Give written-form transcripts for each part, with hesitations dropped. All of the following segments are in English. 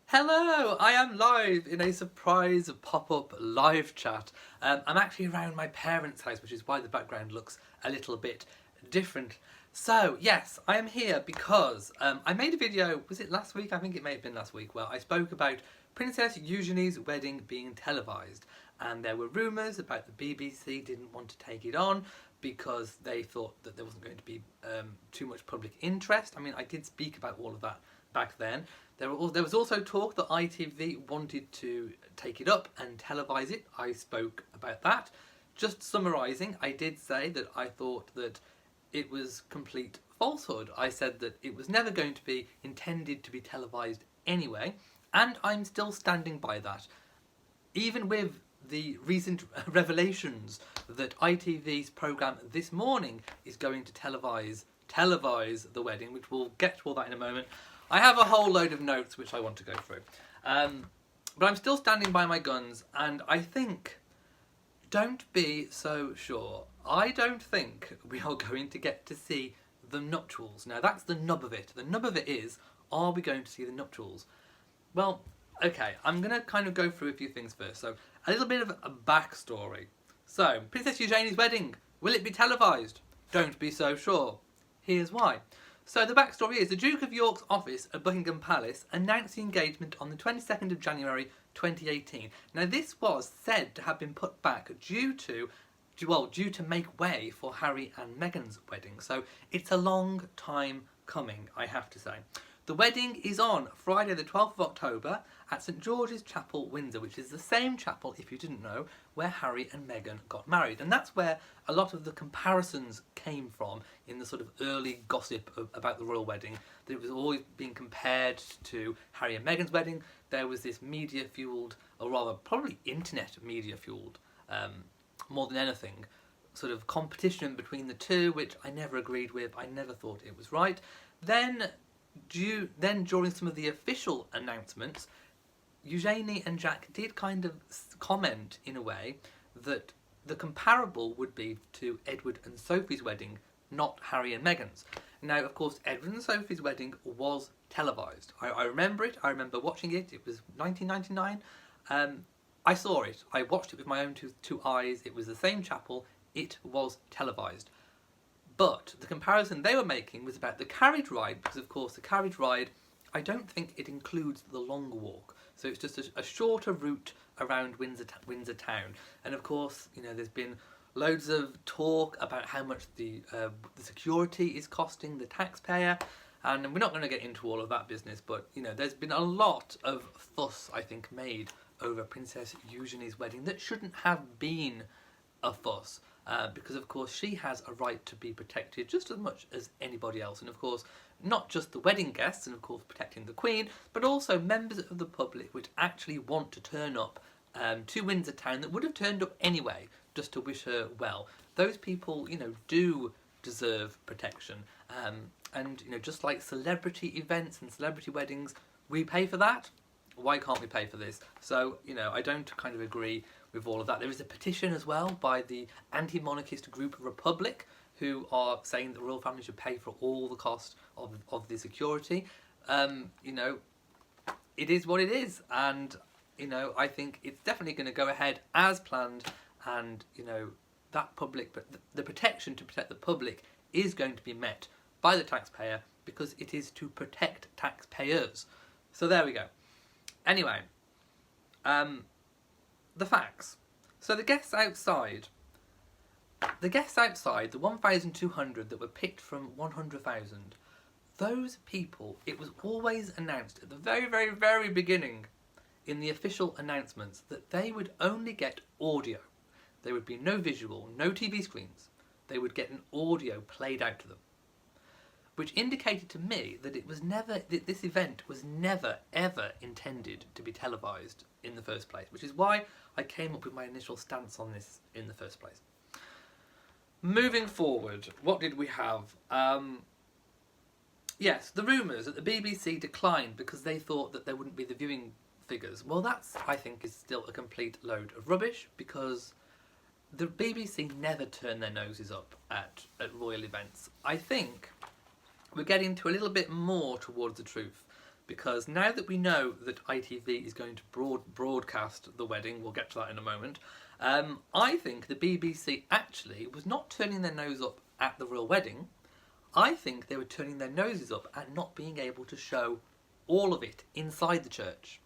Hello, I am live in a surprise pop-up live chat. I'm actually around my parents' house, which is why the background looks a little bit different. So, yes, I am here because I made a video, was it last week? I think it may have been last week, where I spoke about Princess Eugenie's wedding being televised. And there were rumours about the BBC didn't want to take it on because they thought that there wasn't going to be too much public interest. I mean, I did speak about all of that back then. There was also talk that ITV wanted to take it up and televise it. I spoke about that. Just summarising, I did say that I thought that it was complete falsehood. I said that it was never going to be intended to be televised anyway, and I'm still standing by that. Even with the recent revelations that ITV's programme This Morning is going to televise the wedding, which we'll get to all that in a moment. I have a whole load of notes which I want to go through. But I'm still standing by my guns, and I think, don't be so sure. I don't think we are going to get to see the nuptials. Now, that's the nub of it. The nub of it is, are we going to see the nuptials? Well, okay, I'm going to kind of go through a few things first. So, a little bit of a backstory. So, Princess Eugenie's wedding, will it be televised? Don't be so sure. Here's why. So the backstory is the Duke of York's office at Buckingham Palace announced the engagement on the 22nd of January 2018. Now this was said to have been put back due to make way for Harry and Meghan's wedding. So it's a long time coming, I have to say. The wedding is on Friday the 12th of October at St George's Chapel, Windsor, which is the same chapel, if you didn't know, where Harry and Meghan got married. And that's where a lot of the comparisons came from in the sort of early gossip about the royal wedding. That it was always being compared to Harry and Meghan's wedding. There was this media-fueled, or rather probably internet media-fueled, more than anything, sort of competition between the two, which I never agreed with. I never thought it was right. Then during some of the official announcements, Eugenie and Jack did kind of comment in a way that the comparable would be to Edward and Sophie's wedding, not Harry and Meghan's. Now, of course, Edward and Sophie's wedding was televised. I remember it. I remember watching it. It was 1999. I saw it. I watched it with my own two eyes. It was the same chapel. It was televised. But the comparison they were making was about the carriage ride, because of course the carriage ride, I don't think it includes the long walk. So it's just a shorter route around Windsor town. And of course, you know, there's been loads of talk about how much the security is costing the taxpayer. And we're not going to get into all of that business, but you know, there's been a lot of fuss, I think, made over Princess Eugenie's wedding that shouldn't have been a fuss. Because of course she has a right to be protected just as much as anybody else, and of course not just the wedding guests and of course protecting the Queen, but also members of the public which actually want to turn up to Windsor town that would have turned up anyway just to wish her well. Those people, you know, do deserve protection, and you know, just like celebrity events and celebrity weddings, we pay for that. Why can't we pay for this? So, you know, I don't kind of agree with all of that. There is a petition as well by the anti-monarchist group Republic, who are saying that the royal family should pay for all the cost of the security. You know, it is what it is, and you know, I think it's definitely going to go ahead as planned, and you know, that public, but the protection to protect the public is going to be met by the taxpayer, because it is to protect taxpayers. So there we go. Anyway, the facts. So the guests outside, the 1,200 that were picked from 100,000, those people, it was always announced at the very, very, very beginning in the official announcements that they would only get audio. There would be no visual, no TV screens. They would get an audio played out to them, which indicated to me that this event was never, ever intended to be televised in the first place, which is why I came up with my initial stance on this in the first place. Moving forward, what did we have? Yes, the rumours that the BBC declined because they thought that there wouldn't be the viewing figures. Well, that's, I think, is still a complete load of rubbish, because the BBC never turn their noses up at royal events. I think we're getting to a little bit more towards the truth. because now that we know that ITV is going to broadcast the wedding, we'll get to that in a moment, I think the BBC actually was not turning their nose up at the royal wedding. I think they were turning their noses up at not being able to show all of it inside the church.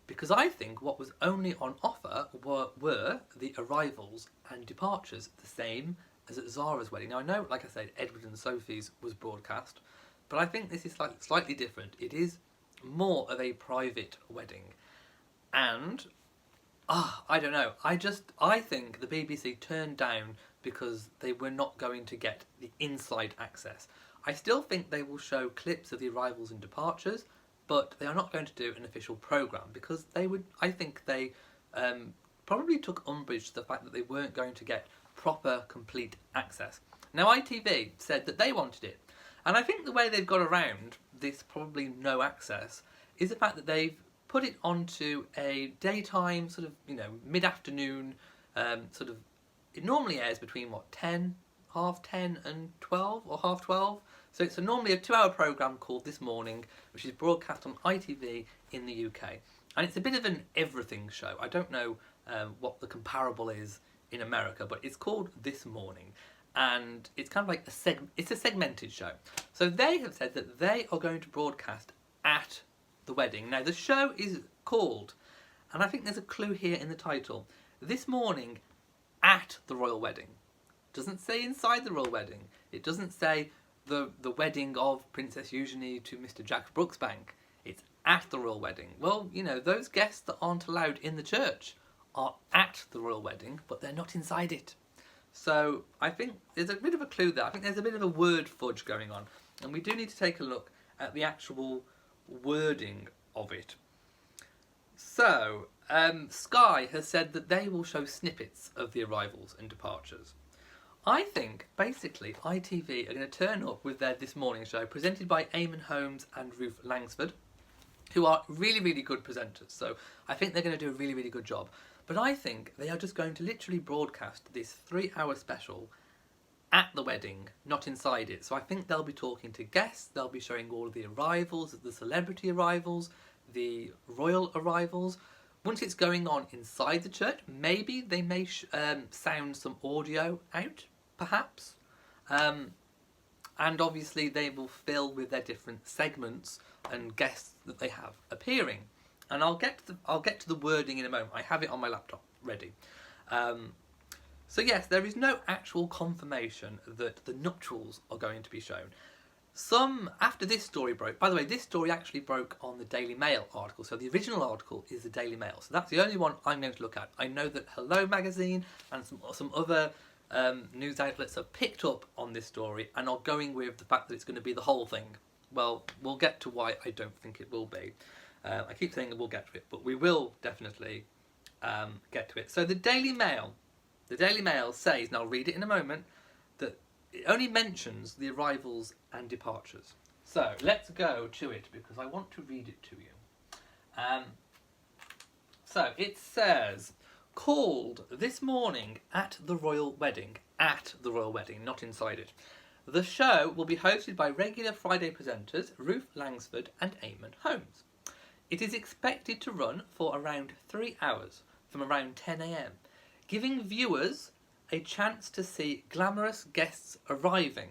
Because I think what was only on offer were the arrivals and departures, the same as at Zara's wedding. Now I know, like I said, Edward and Sophie's was broadcast, but I think this is slightly different. It is more of a private wedding. And, I don't know, I think the BBC turned down because they were not going to get the inside access. I still think they will show clips of the arrivals and departures, but they are not going to do an official programme because I think they probably took umbrage to the fact that they weren't going to get proper, complete access. Now ITV said that they wanted it, and I think the way they've got around this probably no access is the fact that they've put it onto a daytime, sort of, mid-afternoon, it normally airs between, 10, half 10 and 12, or half 12. So it's normally a 2-hour programme called This Morning, which is broadcast on ITV in the UK. And it's a bit of an everything show. I don't know what the comparable is in America, but it's called This Morning. And it's kind of like it's a segmented show. So they have said that they are going to broadcast at the wedding. Now the show is called, and I think there's a clue here in the title, This Morning at the Royal Wedding. It doesn't say inside the Royal Wedding. It doesn't say the wedding of Princess Eugenie to Mr. Jack Brooksbank. It's at the Royal Wedding. Well, those guests that aren't allowed in the church are at the Royal Wedding, but they're not inside it. So I think there's a bit of a clue there. I think there's a bit of a word fudge going on. And we do need to take a look at the actual wording of it. So, Sky has said that they will show snippets of the arrivals and departures. I think, basically, ITV are going to turn up with their This Morning show, presented by Eamon Holmes and Ruth Langsford, who are really, really good presenters. So I think they're going to do a really, really good job. But I think they are just going to literally broadcast this 3-hour special at the wedding, not inside it. So I think they'll be talking to guests, they'll be showing all of the arrivals, the celebrity arrivals, the royal arrivals. Once it's going on inside the church, maybe they may sound some audio out, perhaps. And obviously they will fill with their different segments and guests that they have appearing. And I'll get to the wording in a moment. I have it on my laptop ready. So yes, there is no actual confirmation that the nuptials are going to be shown. After this story broke, by the way, this story actually broke on the Daily Mail article. So the original article is the Daily Mail. So that's the only one I'm going to look at. I know that Hello Magazine and some other news outlets have picked up on this story and are going with the fact that it's going to be the whole thing. Well, we'll get to why I don't think it will be. I keep saying that we'll get to it, but we will definitely get to it. So the Daily Mail says, and I'll read it in a moment, that it only mentions the arrivals and departures. So let's go to it because I want to read it to you. So it says, called This Morning at the Royal Wedding, not inside it. The show will be hosted by regular Friday presenters Ruth Langsford and Eamon Holmes. It is expected to run for around 3 hours, from around 10 a.m, giving viewers a chance to see glamorous guests arriving,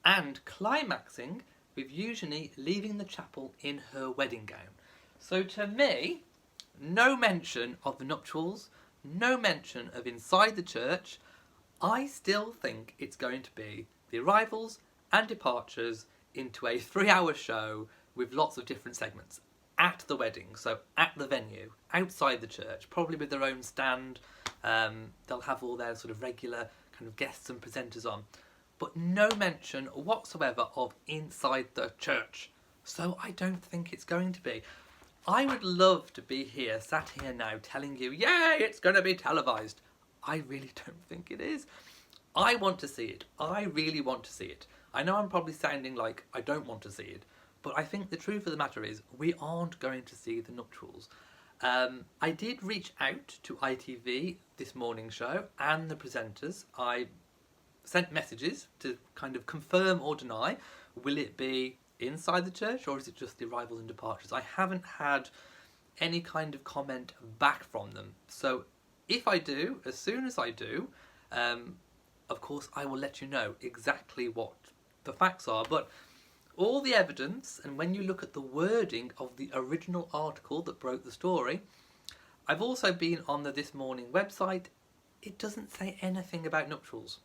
and climaxing with Eugenie leaving the chapel in her wedding gown. So to me, no mention of the nuptials, no mention of inside the church. I still think it's going to be the arrivals and departures into a 3-hour show with lots of different segments. At the wedding, so at the venue, outside the church, probably with their own stand. They'll have all their sort of regular kind of guests and presenters on, but no mention whatsoever of inside the church. So I don't think it's going to be. I would love to be here, sat here now, telling you, yay, it's going to be televised. I really don't think it is. I want to see it. I really want to see it. I know I'm probably sounding like I don't want to see it, but I think the truth of the matter is we aren't going to see the nuptials. I did reach out to ITV This Morning show and the presenters. I sent messages to kind of confirm or deny, will it be inside the church, or is it just the arrivals and departures? I haven't had any kind of comment back from them. So if I do, as soon as I do, of course I will let you know exactly what the facts are. But all the evidence, and when you look at the wording of the original article that broke the story, I've also been on the This Morning website, it doesn't say anything about nuptials.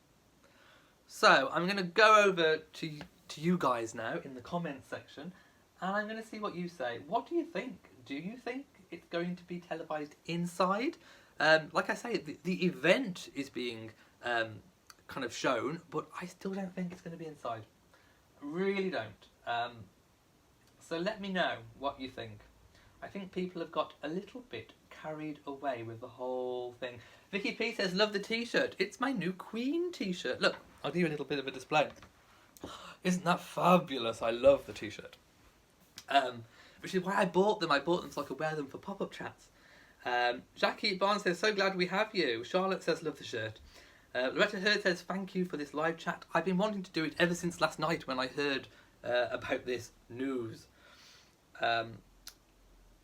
So I'm going to go over to you guys now in the comments section, and I'm going to see what you say. What do you think? Do you think it's going to be televised inside? Like I say, the event is being kind of shown, but I still don't think it's going to be inside. Really don't. So let me know what you think. I think people have got a little bit carried away with the whole thing. Vicky P says, love the t-shirt. It's my new Queen t-shirt. Look, I'll do you a little bit of a display. Isn't that fabulous? I love the t-shirt. Which is why I bought them. I bought them so I could wear them for pop-up chats. Jackie Barnes says, so glad we have you. Charlotte says, love the shirt. Loretta Hurd says, thank you for this live chat. I've been wanting to do it ever since last night when I heard about this news.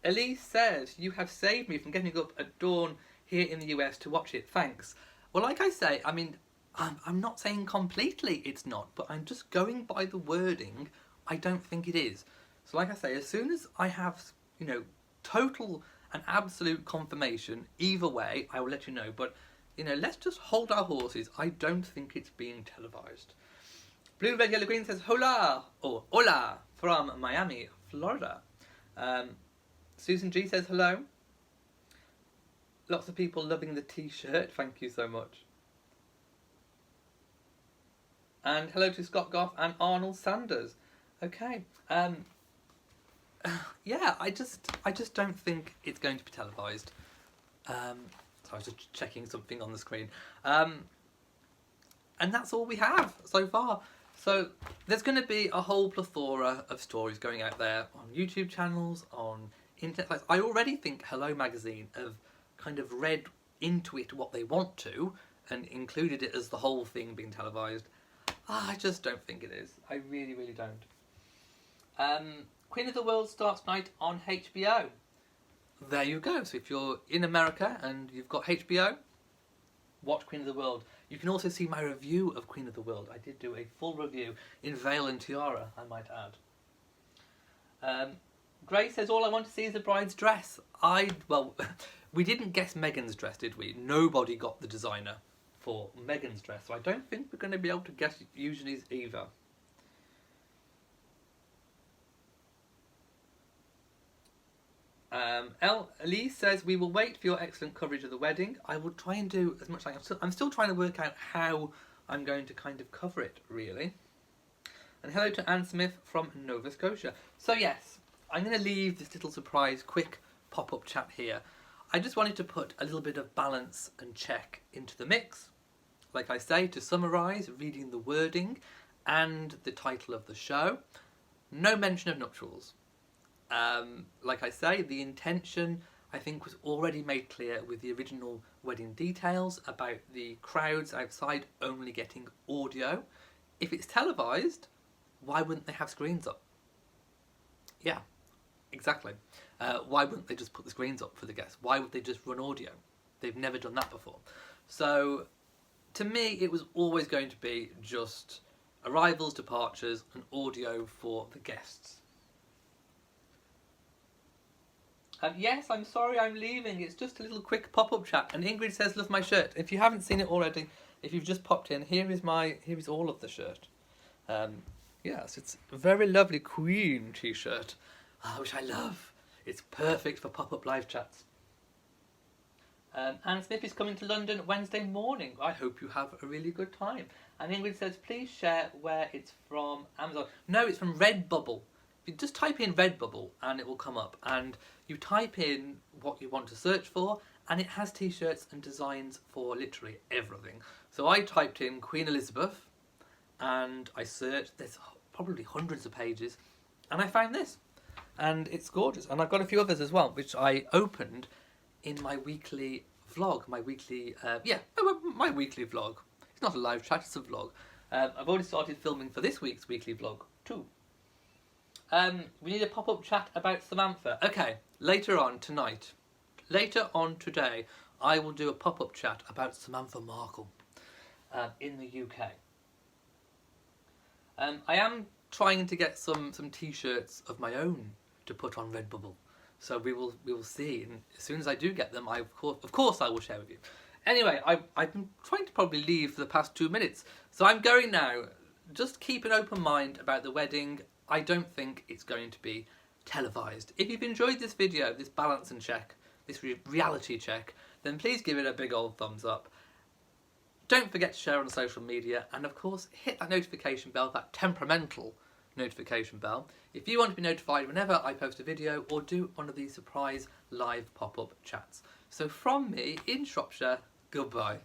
Elise says, you have saved me from getting up at dawn here in the US to watch it. Thanks. Well, like I say, I mean, I'm not saying completely it's not, but I'm just going by the wording. I don't think it is. So like I say, as soon as I have, you know, total and absolute confirmation, either way, I will let you know. But, you know, let's just hold our horses. I don't think it's being televised. Blue, Red, Yellow, Green says, hola, or hola, from Miami, Florida. Susan G says, hello. Lots of people loving the t-shirt. Thank you so much. And hello to Scott Goff and Arnold Sanders. Okay. Yeah, I just don't think it's going to be televised. So I was just checking something on the screen. And that's all we have so far. So there's going to be a whole plethora of stories going out there on YouTube channels, on internet sites. I already think Hello Magazine have kind of read into it what they want to and included it as the whole thing being televised. I just don't think it is. I really, really don't. Queen of the World starts tonight on HBO. There you go. So if you're in America and you've got HBO, watch Queen of the World. You can also see my review of Queen of the World. I did do a full review in veil and tiara, I might add. Grace says, all I want to see is the bride's dress. Well, we didn't guess Meghan's dress, did we? Nobody got the designer for Meghan's dress, so I don't think we're going to be able to guess Eugenie's either. Elise says, we will wait for your excellent coverage of the wedding. I will try and do as much as I can. I'm still trying to work out how I'm going to kind of cover it, really. And hello to Anne Smith from Nova Scotia. So yes, I'm going to leave this little surprise quick pop-up chat here. I just wanted to put a little bit of balance and check into the mix. Like I say, to summarise, reading the wording and the title of the show, no mention of nuptials. Like I say, the intention, I think, was already made clear with the original wedding details about the crowds outside only getting audio. If it's televised, why wouldn't they have screens up? Yeah, exactly. Why wouldn't they just put the screens up for the guests? Why would they just run audio? They've never done that before. So, to me, it was always going to be just arrivals, departures, and audio for the guests. Yes, I'm sorry I'm leaving. It's just a little quick pop-up chat. And Ingrid says, love my shirt. If you haven't seen it already, if you've just popped in, here is all of the shirt. Yes, it's a very lovely Queen t-shirt, which I love. It's perfect for pop-up live chats. Anne Smith is coming to London Wednesday morning. I hope you have a really good time. And Ingrid says, please share where it's from. Amazon. No, it's from Redbubble. You just type in Redbubble and it will come up, and you type in what you want to search for, and it has t-shirts and designs for literally everything. So I typed in Queen Elizabeth and I searched. There's probably hundreds of pages, and I found this, and it's gorgeous. And I've got a few others as well, which I opened in my weekly vlog, my weekly vlog. It's not a live chat, it's a vlog. I've already started filming for this week's weekly vlog too. We need a pop-up chat about Samantha. Okay, later on tonight, later on today, I will do a pop-up chat about Samantha Markle in the UK. I am trying to get some t-shirts of my own to put on Redbubble, so we will see. And as soon as I do get them, of course I will share with you. Anyway, I've been trying to probably leave for the past 2 minutes, so I'm going now. Just keep an open mind about the wedding. I don't think it's going to be televised. If you've enjoyed this video, this balance and check, this reality check, then please give it a big old thumbs up. Don't forget to share on social media, and of course hit that notification bell, that temperamental notification bell, if you want to be notified whenever I post a video or do one of these surprise live pop-up chats. So from me in Shropshire, goodbye.